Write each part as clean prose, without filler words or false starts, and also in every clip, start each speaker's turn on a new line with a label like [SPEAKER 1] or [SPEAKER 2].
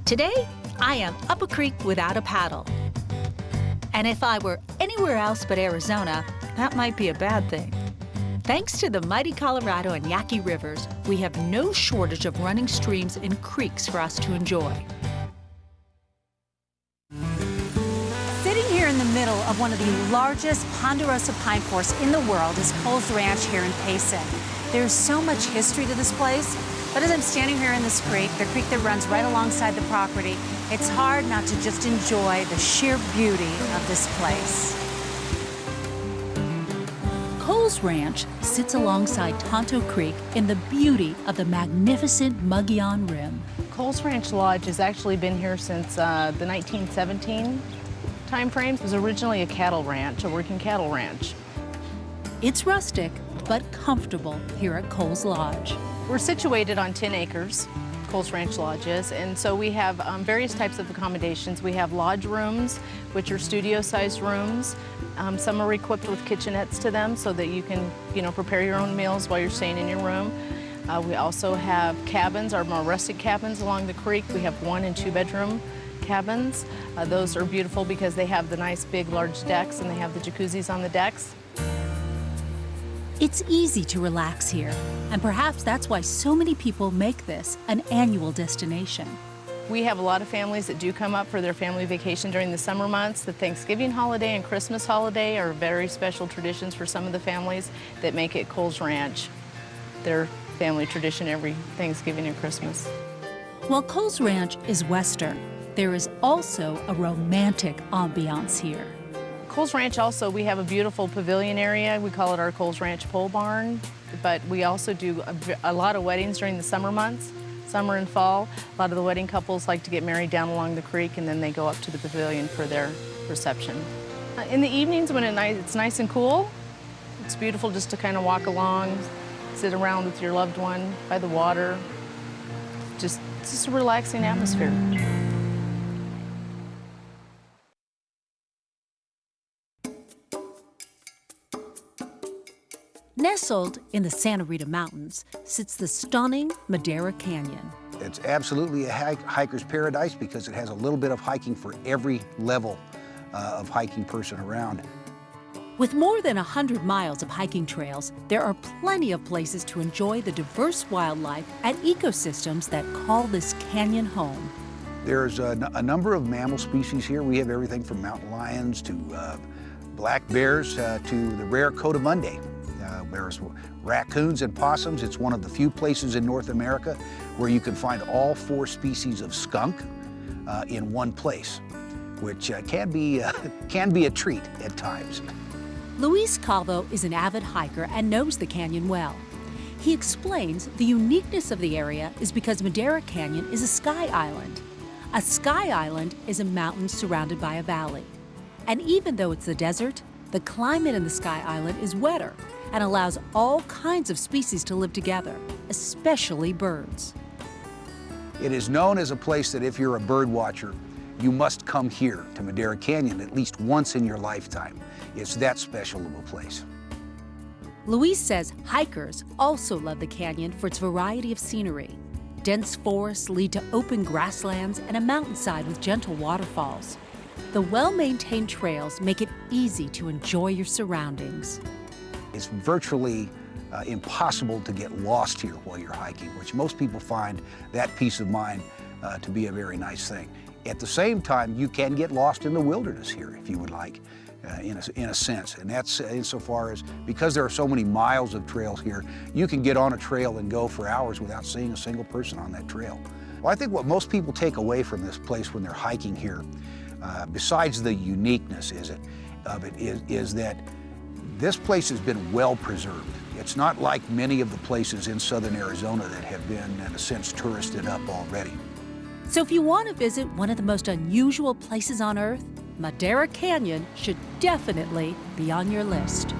[SPEAKER 1] Today, I am up a creek without a paddle. And if I were anywhere else but Arizona, that might be a bad thing. Thanks to the mighty Colorado and Yaqui rivers, we have no shortage of running streams and creeks for us to enjoy.
[SPEAKER 2] Sitting here in the middle of one of the largest ponderosa pine forests in the world is Kohl's Ranch here in Payson. There's so much history to this place, but as I'm standing here in this creek, the creek that runs right alongside the property, it's hard not to just enjoy the sheer beauty of this place.
[SPEAKER 1] Kohl's Ranch sits alongside Tonto Creek in the beauty of the magnificent Mogollon Rim.
[SPEAKER 3] Kohl's Ranch Lodge has actually been here since the 1917 time frame. It was originally a cattle ranch, a working cattle ranch.
[SPEAKER 1] It's rustic, but comfortable here at Kohl's Lodge.
[SPEAKER 3] We're situated on 10 acres, Kohl's Ranch Lodge is, and so we have various types of accommodations. We have lodge rooms, which are studio-sized rooms. Some are equipped with kitchenettes to them so that you can, prepare your own meals while you're staying in your room. We also have cabins, our more rustic cabins along the creek. We have 1- and 2-bedroom cabins. Those are beautiful because they have the nice big large decks and they have the jacuzzis on the decks.
[SPEAKER 1] It's easy to relax here, and perhaps that's why so many people make this an annual destination.
[SPEAKER 3] We have a lot of families that do come up for their family vacation during the summer months. The Thanksgiving holiday and Christmas holiday are very special traditions for some of the families that make it Kohl's Ranch their family tradition every Thanksgiving and Christmas.
[SPEAKER 1] While Kohl's Ranch is Western, there is also a romantic ambiance here.
[SPEAKER 3] Kohl's Ranch also, we have a beautiful pavilion area. We call it our Kohl's Ranch Pole Barn, but we also do a lot of weddings during the summer months, summer and fall. A lot of the wedding couples like to get married down along the creek and then they go up to the pavilion for their reception. In the evenings when it's nice and cool, it's beautiful just to kind of walk along, sit around with your loved one by the water. It's just a relaxing atmosphere.
[SPEAKER 1] Nestled in the Santa Rita Mountains sits the stunning Madera Canyon.
[SPEAKER 4] It's absolutely a hiker's paradise because it has a little bit of hiking for every level of hiking person around.
[SPEAKER 1] With more than 100 miles of hiking trails, there are plenty of places to enjoy the diverse wildlife and ecosystems that call this canyon home.
[SPEAKER 4] There's a number of mammal species here. We have everything from mountain lions to black bears to the rare coatimundi. There's raccoons and possums. It's one of the few places in North America where you can find all 4 species of skunk in one place, which can be a treat at times.
[SPEAKER 1] Luis Calvo is an avid hiker and knows the canyon well. He explains the uniqueness of the area is because Madera Canyon is a sky island. A sky island is a mountain surrounded by a valley. And even though it's the desert, the climate in the sky island is wetter and allows all kinds of species to live together, especially birds.
[SPEAKER 4] It is known as a place that if you're a bird watcher, you must come here to Madera Canyon at least once in your lifetime. It's that special of a place.
[SPEAKER 1] Luis says hikers also love the canyon for its variety of scenery. Dense forests lead to open grasslands and a mountainside with gentle waterfalls. The well-maintained trails make it easy to enjoy your surroundings.
[SPEAKER 4] It's virtually impossible to get lost here while you're hiking, which most people find that peace of mind to be a very nice thing. At the same time, you can get lost in the wilderness here if you would like, in a sense. And that's insofar as, because there are so many miles of trails here, you can get on a trail and go for hours without seeing a single person on that trail. Well, I think what most people take away from this place when they're hiking here, besides the uniqueness of it, is that this place has been well preserved. It's not like many of the places in southern Arizona that have been, in a sense, touristed up already.
[SPEAKER 1] So if you want to visit one of the most unusual places on Earth, Madera Canyon should definitely be on your list.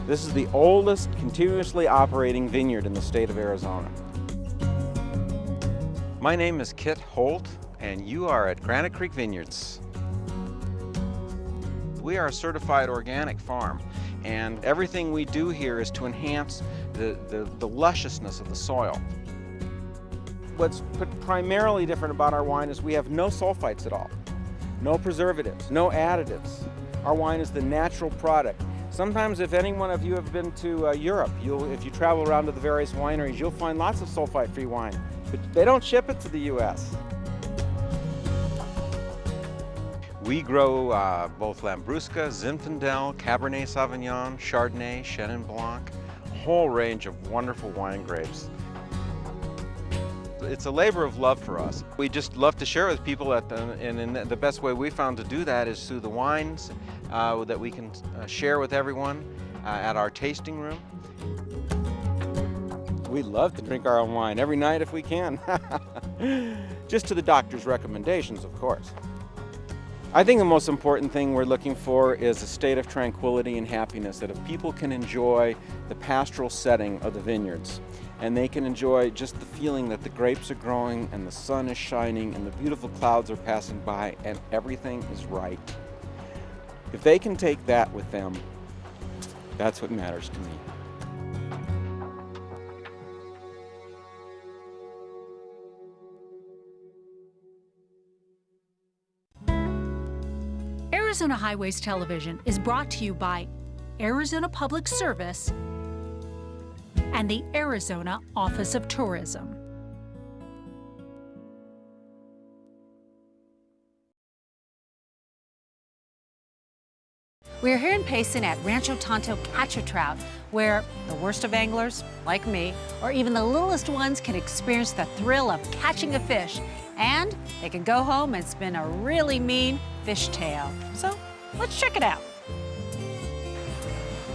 [SPEAKER 5] This is the oldest continuously operating vineyard in the state of Arizona. My name is Kit Holt, and you are at Granite Creek Vineyards. We are a certified organic farm, And everything we do here is to enhance the lusciousness of the soil. What's primarily different about our wine is we have no sulfites at all, no preservatives, no additives. Our wine is the natural product. Sometimes if any one of you have been to Europe, if you travel around to the various wineries, you'll find lots of sulfite-free wine, but they don't ship it to the U.S. We grow both Lambrusco, Zinfandel, Cabernet Sauvignon, Chardonnay, Chenin Blanc, a whole range of wonderful wine grapes. It's a labor of love for us. We just love to share with people, and the best way we found to do that is through the wines that we can share with everyone at our tasting room. We love to drink our own wine every night if we can. Just to the doctor's recommendations, of course. I think the most important thing we're looking for is a state of tranquility and happiness, that if people can enjoy the pastoral setting of the vineyards, and they can enjoy just the feeling that the grapes are growing and the sun is shining and the beautiful clouds are passing by and everything is right. If they can take that with them, that's what matters to me.
[SPEAKER 1] Arizona Highways Television is brought to you by Arizona Public Service and the Arizona Office of Tourism.
[SPEAKER 2] We're here in Payson at Rancho Catch-A-Trout, where the worst of anglers, like me, or even the littlest ones can experience the thrill of catching a fish, and they can go home and spin a really mean fish tail. So let's check it out.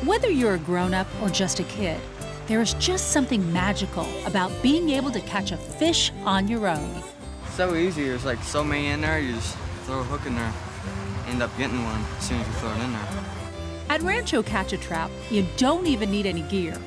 [SPEAKER 1] Whether you're a grown-up or just a kid, there is just something magical about being able to catch a fish on your own.
[SPEAKER 6] So easy, there's like so many in there, you just throw a hook in there, end up getting one as soon as you throw it in there.
[SPEAKER 1] At Rancho Catch-A-Trout, you don't even need any gear.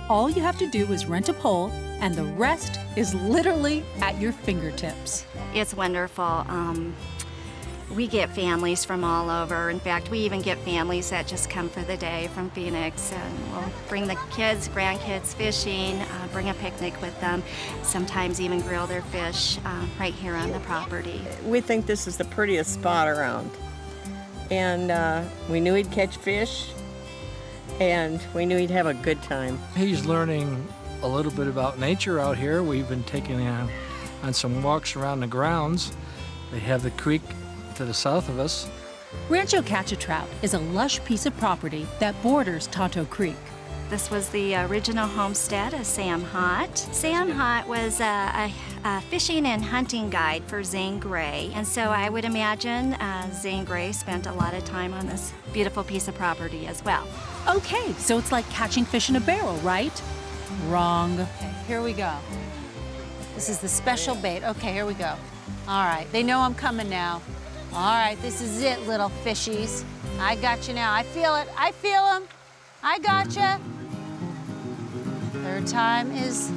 [SPEAKER 1] All you have to do is rent a pole, and the rest is literally at your fingertips.
[SPEAKER 7] It's wonderful. We get families from all over. In fact, we even get families that just come for the day from Phoenix, and we'll bring the kids, grandkids fishing, bring a picnic with them, sometimes even grill their fish right here on the property.
[SPEAKER 8] We think this is the prettiest spot around. And we knew he'd catch fish, and we knew he'd have a good time.
[SPEAKER 9] He's learning a little bit about nature out here. We've been taking him on some walks around the grounds. They have the creek to the south of us.
[SPEAKER 1] Rancho Catch-A-Trout is a lush piece of property that borders Tonto Creek.
[SPEAKER 7] This was the original homestead of Sam Hott. Sam Hott was a fishing and hunting guide for Zane Grey, and so I would imagine Zane Grey spent a lot of time on this beautiful piece of property as well.
[SPEAKER 1] Okay, so it's like catching fish in a barrel, right? Wrong.
[SPEAKER 2] Okay, here we go. This is the special bait. Okay, here we go. All right, they know I'm coming now. All right, this is it, little fishies. I got you now. I feel it. I feel them. I got you. Third time is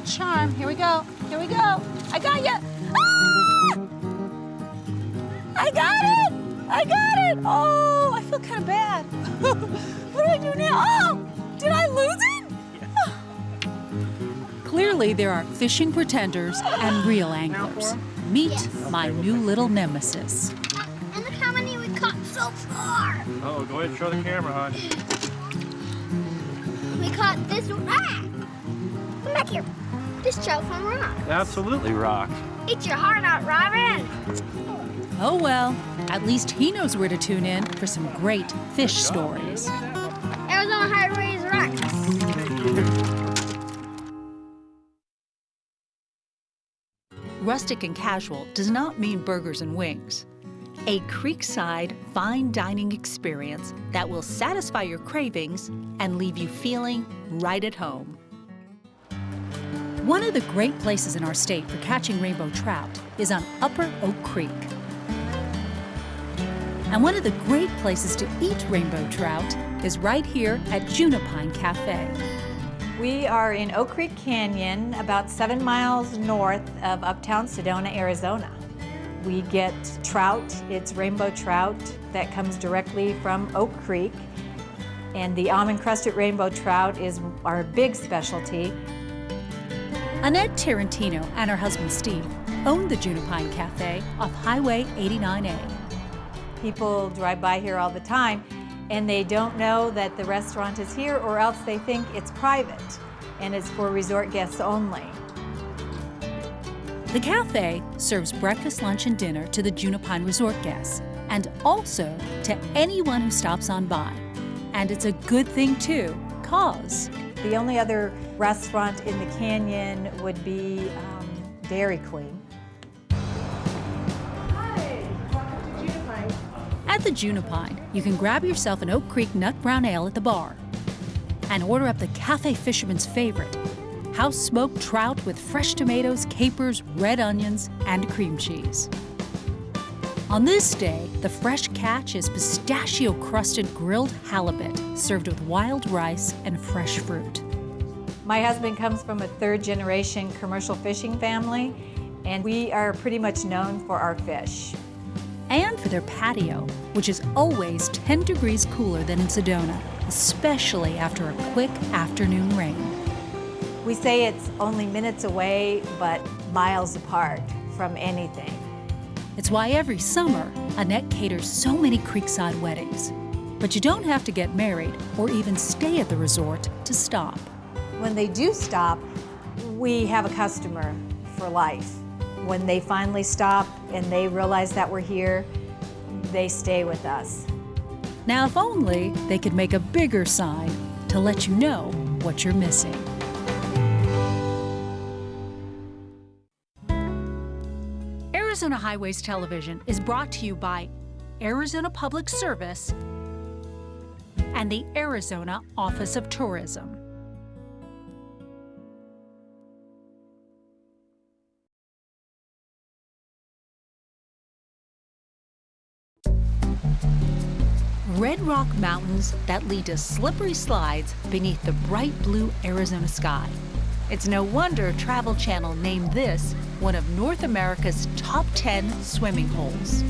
[SPEAKER 2] a charm. Here we go. Here we go. I got you. Ah! I got it. I got it. Oh, I feel kind of bad. What do I do now? Oh, did I lose it?
[SPEAKER 1] Clearly, there are fishing pretenders and real anglers. Meet my new little nemesis.
[SPEAKER 10] And look how many we caught so far.
[SPEAKER 11] Oh, go ahead and show the camera, hon.
[SPEAKER 10] We caught this one. Ah! Come back here. This trout from rock.
[SPEAKER 11] Absolutely rock.
[SPEAKER 10] Eat your heart out, Robin.
[SPEAKER 1] Oh well, at least he knows where to tune in for some great fish stories.
[SPEAKER 10] Arizona Highways rocks.
[SPEAKER 1] Rustic and casual does not mean burgers and wings. A creekside fine dining experience that will satisfy your cravings and leave you feeling right at home. One of the great places in our state for catching rainbow trout is on Upper Oak Creek. And one of the great places to eat rainbow trout is right here at Junipine Cafe.
[SPEAKER 2] We are in Oak Creek Canyon, about 7 miles north of uptown Sedona, Arizona. We get trout, it's rainbow trout that comes directly from Oak Creek. And the almond-crusted rainbow trout is our big specialty.
[SPEAKER 1] Annette Tarantino and her husband Steve own the Junipine Cafe off Highway 89A.
[SPEAKER 2] People drive by here all the time and they don't know that the restaurant is here, or else they think it's private and it's for resort guests only.
[SPEAKER 1] The cafe serves breakfast, lunch, and dinner to the Junipine resort guests, and also to anyone who stops on by. And it's a good thing too, cause
[SPEAKER 2] the only other restaurant in the canyon would be Dairy Queen.
[SPEAKER 3] Hi, welcome to Junipine.
[SPEAKER 1] At the Junipine, you can grab yourself an Oak Creek Nut Brown Ale at the bar and order up the cafe fisherman's favorite, house-smoked trout with fresh tomatoes, capers, red onions, and cream cheese. On this day, the fresh catch is pistachio-crusted grilled halibut served with wild rice and fresh fruit.
[SPEAKER 2] My husband comes from a third-generation commercial fishing family, and we are pretty much known for our fish.
[SPEAKER 1] And for their patio, which is always 10 degrees cooler than in Sedona, especially after a quick afternoon rain.
[SPEAKER 2] We say it's only minutes away, but miles apart from anything.
[SPEAKER 1] It's why every summer, Annette caters so many creekside weddings. But you don't have to get married or even stay at the resort to stop.
[SPEAKER 2] When they do stop, we have a customer for life. When they finally stop and they realize that we're here, they stay with us.
[SPEAKER 1] Now, if only they could make a bigger sign to let you know what you're missing. Arizona Highways Television is brought to you by Arizona Public Service and the Arizona Office of Tourism. Red Rock Mountains that lead to slippery slides beneath the bright blue Arizona sky. It's no wonder Travel Channel named this one of North America's top 10 swimming holes.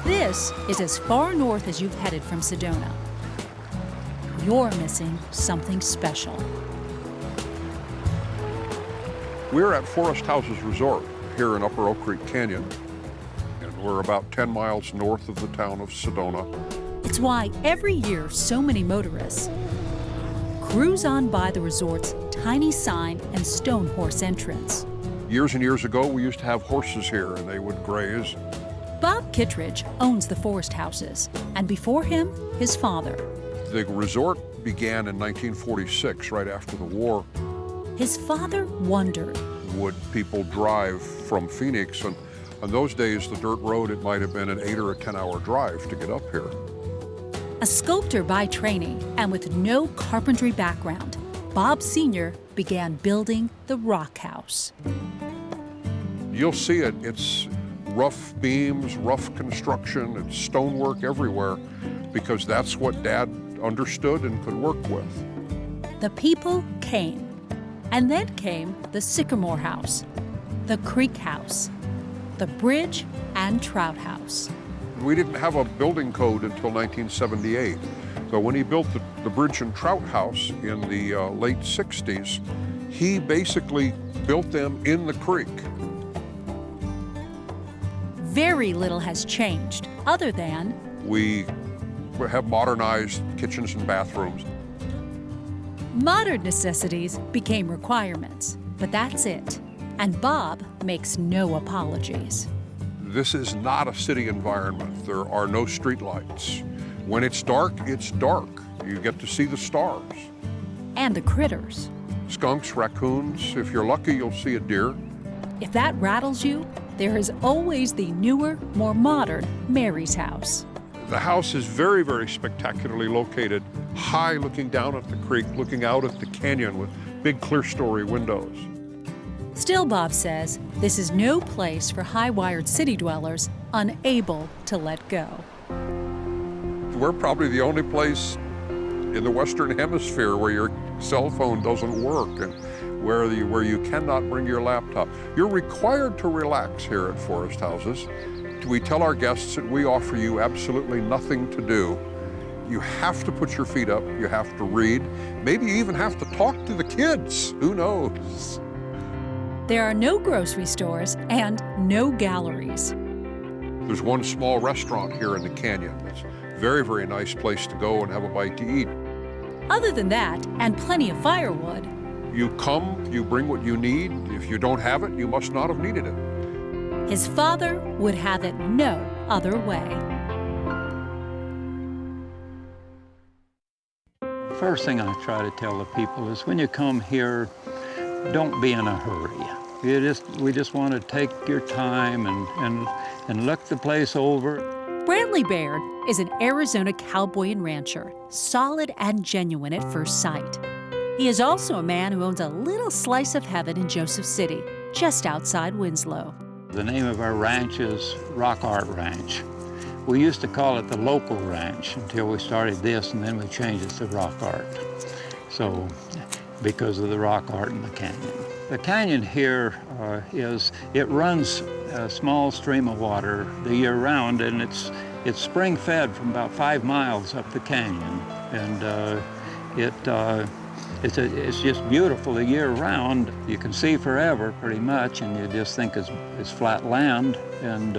[SPEAKER 1] This is as far north as you've headed from Sedona. You're missing something special.
[SPEAKER 12] We're at Forest Houses Resort here in Upper Oak Creek Canyon, and we're about 10 miles north of the town of Sedona.
[SPEAKER 1] It's why every year so many motorists cruise on by the resort's tiny sign and stone horse entrance.
[SPEAKER 12] Years and years ago, we used to have horses here, and they would graze.
[SPEAKER 1] Bob Kittredge owns the Forest Houses, and before him, his father.
[SPEAKER 12] The resort began in 1946, right after the war.
[SPEAKER 1] His father wondered,
[SPEAKER 12] would people drive from Phoenix? And on those days, the dirt road, it might have been an 8 or a 10-hour drive to get up here.
[SPEAKER 1] A sculptor by training and with no carpentry background, Bob Sr. began building the Rock House.
[SPEAKER 12] You'll see it. It's rough beams, rough construction, and stonework everywhere, because that's what Dad understood and could work with.
[SPEAKER 1] The people came, and then came the Sycamore House, the Creek House, the Bridge and Trout House.
[SPEAKER 12] We didn't have a building code until 1978. So when he built the Bridge and Trout House in the late 60s, he basically built them in the creek.
[SPEAKER 1] Very little has changed, other than
[SPEAKER 12] we have modernized kitchens and bathrooms.
[SPEAKER 1] Modern necessities became requirements, but that's it. And Bob makes no apologies.
[SPEAKER 12] This is not a city environment. There are no streetlights. When it's dark, it's dark. You get to see the stars.
[SPEAKER 1] And the critters.
[SPEAKER 12] Skunks, raccoons. If you're lucky, you'll see a deer.
[SPEAKER 1] If that rattles you, there is always the newer, more modern Mary's house.
[SPEAKER 12] The house is very, very spectacularly located, high looking down at the creek, looking out at the canyon with big clear-story windows.
[SPEAKER 1] Still, Bob says, this is no place for high-wired city dwellers unable to let go.
[SPEAKER 12] We're probably the only place in the Western Hemisphere where your cell phone doesn't work and where you cannot bring your laptop. You're required to relax here at Forest Houses. We tell our guests that we offer you absolutely nothing to do. You have to put your feet up, you have to read, maybe you even have to talk to the kids, who knows?
[SPEAKER 1] There are no grocery stores and no galleries.
[SPEAKER 12] There's one small restaurant here in the canyon. It's a very, very nice place to go and have a bite to eat.
[SPEAKER 1] Other than that, and plenty of firewood.
[SPEAKER 12] You come, you bring what you need. If you don't have it, you must not have needed it.
[SPEAKER 1] His father would have it no other way.
[SPEAKER 13] First thing I try to tell the people is when you come here, don't be in a hurry. We just want to take your time and look the place over.
[SPEAKER 1] Brantley Baird is an Arizona cowboy and rancher, solid and genuine at first sight. He is also a man who owns a little slice of heaven in Joseph City, just outside Winslow.
[SPEAKER 13] The name of our ranch is Rock Art Ranch. We used to call it the local ranch until we started this, and then we changed it to Rock Art. So, because of the rock art in the canyon. The canyon here it runs a small stream of water the year round, and it's spring fed from about 5 miles up the canyon. And it's just beautiful the year round. You can see forever pretty much, and you just think it's flat land, and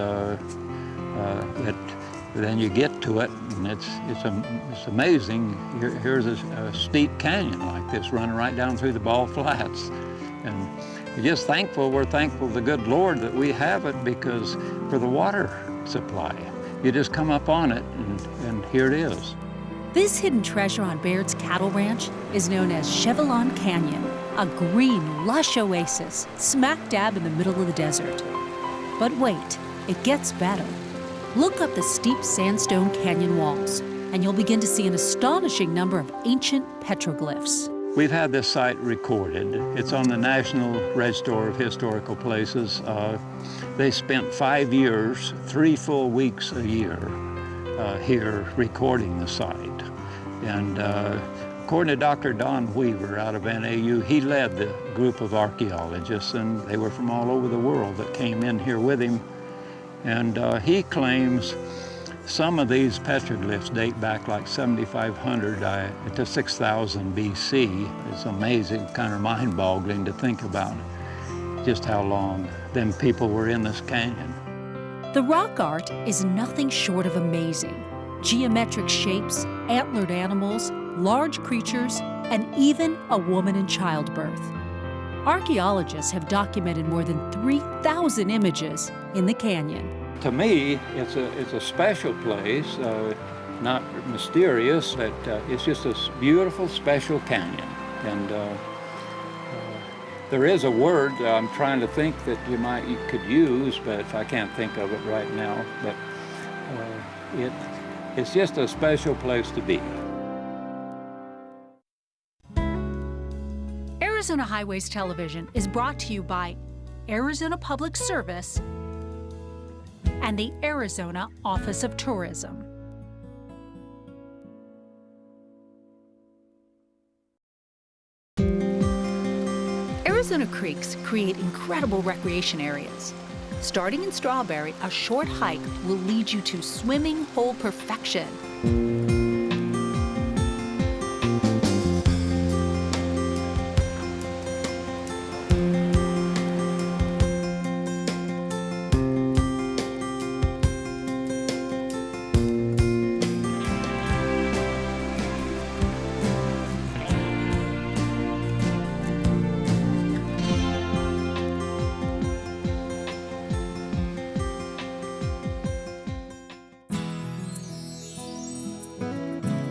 [SPEAKER 13] then you get to it, and it's amazing. Here's a steep canyon like this running right down through the Ball Flats, and we're just thankful. We're thankful to the good Lord that we have it, because for the water supply, you just come up on it, and here it is.
[SPEAKER 1] This hidden treasure on Baird's cattle ranch is known as Schieffelin Canyon, a green, lush oasis smack dab in the middle of the desert. But wait, it gets better. Look up the steep sandstone canyon walls, and you'll begin to see an astonishing number of ancient petroglyphs.
[SPEAKER 13] We've had this site recorded. It's on the National Register of Historical Places. They spent 5 years, 3 full weeks a year here recording the site. And according to Dr. Don Weaver out of NAU, he led the group of archaeologists, and they were from all over the world that came in here with him. And he claims some of these petroglyphs date back like 7,500 to 6,000 BC. It's amazing, kind of mind-boggling to think about just how long them people were in this canyon.
[SPEAKER 1] The rock art is nothing short of amazing. Geometric shapes, antlered animals, large creatures, and even a woman in childbirth. Archaeologists have documented more than 3,000 images in the canyon.
[SPEAKER 13] To me, it's a special place, not mysterious, but it's just a beautiful, special canyon. And there is a word I'm trying to think that you could use, but I can't think of it right now. But it's just a special place to be.
[SPEAKER 1] Arizona Highways Television is brought to you by Arizona Public Service and the Arizona Office of Tourism. Arizona creeks create incredible recreation areas. Starting in Strawberry, a short hike will lead you to swimming hole perfection.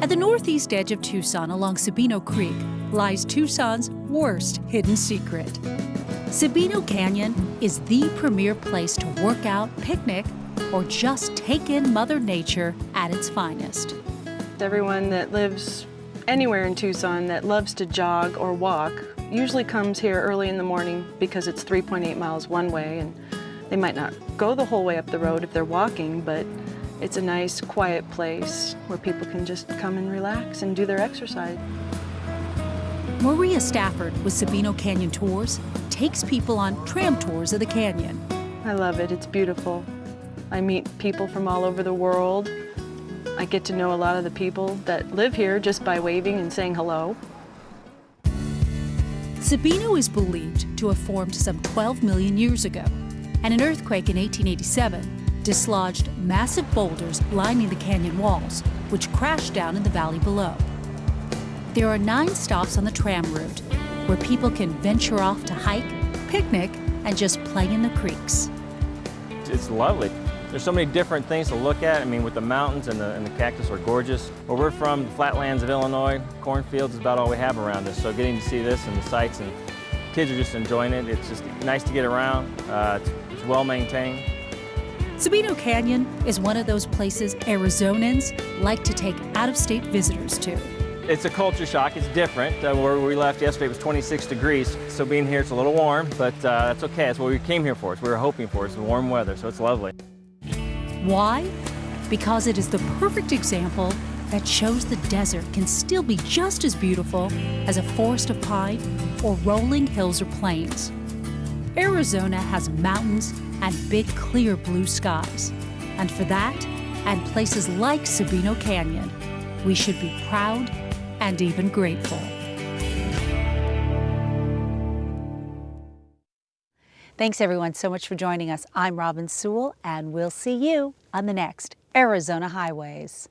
[SPEAKER 1] At the northeast edge of Tucson along Sabino Creek lies Tucson's worst hidden secret. Sabino Canyon is the premier place to work out, picnic, or just take in Mother Nature at its finest.
[SPEAKER 14] Everyone that lives anywhere in Tucson that loves to jog or walk usually comes here early in the morning because it's 3.8 miles one way, and they might not go the whole way up the road if they're walking, but it's a nice, quiet place where people can just come and relax and do their exercise.
[SPEAKER 1] Maria Stafford with Sabino Canyon Tours takes people on tram tours of the canyon.
[SPEAKER 14] I love it. It's beautiful. I meet people from all over the world. I get to know a lot of the people that live here just by waving and saying hello.
[SPEAKER 1] Sabino is believed to have formed some 12 million years ago, and an earthquake in 1887 dislodged massive boulders lining the canyon walls, which crashed down in the valley below. There are 9 stops on the tram route where people can venture off to hike, picnic, and just play in the creeks.
[SPEAKER 11] It's lovely. There's so many different things to look at. I mean, with the mountains and the cactus are gorgeous. Where we're from, the flatlands of Illinois, cornfields is about all we have around us. So getting to see this and the sights, and kids are just enjoying it. It's just nice to get around. It's well maintained.
[SPEAKER 1] Sabino Canyon is one of those places Arizonans like to take out-of-state visitors to.
[SPEAKER 11] It's a culture shock. It's different. Where we left yesterday, it was 26 degrees. So being here, it's a little warm, but that's okay. That's what we came here for. It's what we were hoping for. It's the warm weather, so it's lovely.
[SPEAKER 1] Why? Because it is the perfect example that shows the desert can still be just as beautiful as a forest of pine or rolling hills or plains. Arizona has mountains and big, clear blue skies. And for that, and places like Sabino Canyon, we should be proud and even grateful.
[SPEAKER 2] Thanks everyone so much for joining us. I'm Robin Sewell, and we'll see you on the next Arizona Highways.